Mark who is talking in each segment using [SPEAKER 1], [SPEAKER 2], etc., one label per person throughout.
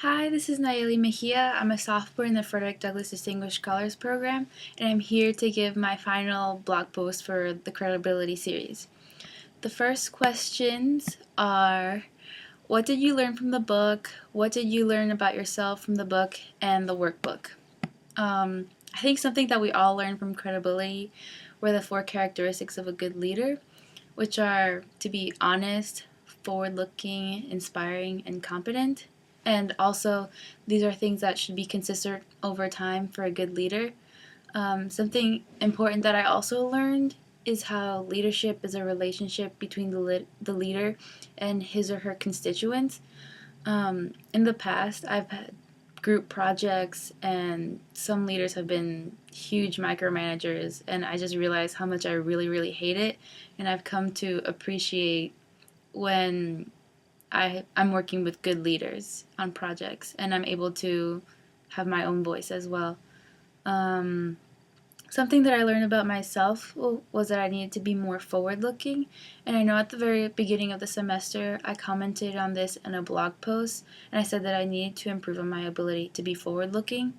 [SPEAKER 1] Hi, this is Nallely Mejia. I'm a sophomore in the Frederick Douglass Distinguished Scholars Program, and I'm here to give my final blog post for the Credibility series. The first questions are, what did you learn from the book? What did you learn about yourself from the book and the workbook? I think something that we all learn from Credibility were the 4 characteristics of a good leader, which are to be honest, forward-looking, inspiring, and competent. And also, these are things that should be consistent over time for a good leader. Something important that I also learned is how leadership is a relationship between the leader and his or her constituents. In the past, I've had group projects, and some leaders have been huge micromanagers, and I just realized how much I really, really hate it. And I've come to appreciate when I'm working with good leaders on projects, and I'm able to have my own voice as well. Um, Something that I learned about myself was that I needed to be more forward looking. And I know at the very beginning of the semester, I commented on this in a blog post, and I said that I needed to improve on my ability to be forward looking,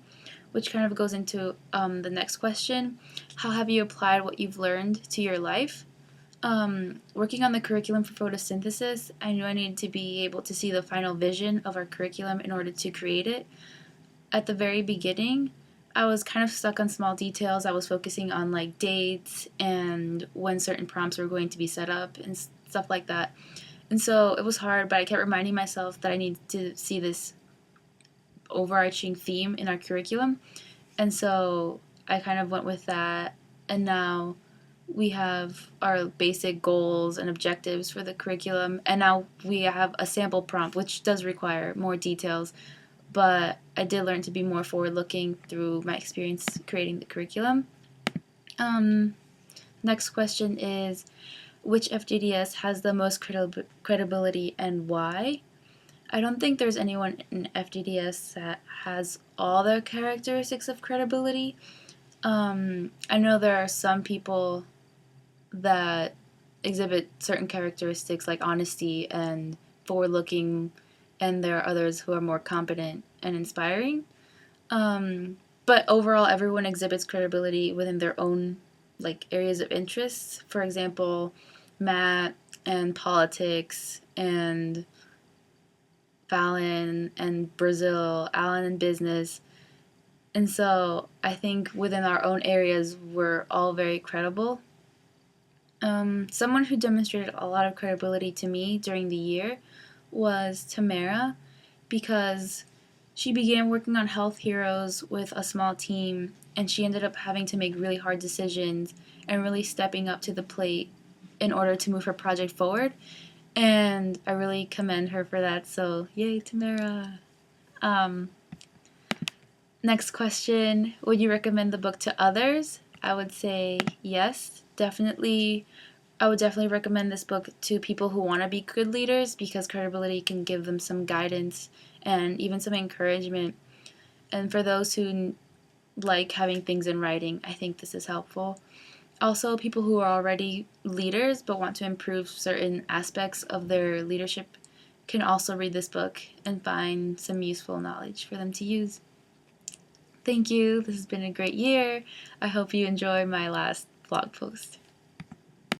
[SPEAKER 1] which kind of goes into the next question. How have you applied what you've learned to your life? Working on the curriculum for photosynthesis, I knew I needed to be able to see the final vision of our curriculum in order to create it. At the very beginning, I was kind of stuck on small details. I was focusing on like dates and when certain prompts were going to be set up and stuff like that. And so it was hard, but I kept reminding myself that I needed to see this overarching theme in our curriculum. And so I kind of went with that. And now we have our basic goals and objectives for the curriculum. And now we have a sample prompt, which does require more details. But I did learn to be more forward looking through my experience creating the curriculum. Um, Next question is, which FGDS has the most credibility and why? I don't think there's anyone in FGDS that has all the characteristics of credibility. I know there are some people that exhibit certain characteristics like honesty and forward looking, and there are others who are more competent and inspiring. But overall, everyone exhibits credibility within their own like areas of interest. For example, Matt and politics, and Fallon and Brazil, Alan and business. And so I think within our own areas, we're all very credible. Someone who demonstrated a lot of credibility to me during the year was Tamara, because she began working on Health Heroes with a small team, and she ended up having to make really hard decisions and really stepping up to the plate in order to move her project forward. And I really commend her for that. So, yay, Tamara. Um, Next question, would you recommend the book to others? I would say yes, definitely. I would definitely recommend this book to people who want to be good leaders, because credibility can give them some guidance and even some encouragement. And for those who like having things in writing, I think this is helpful. Also, people who are already leaders but want to improve certain aspects of their leadership can also read this book and find some useful knowledge for them to use. Thank you. This has been a great year. I hope you enjoy my last blog post.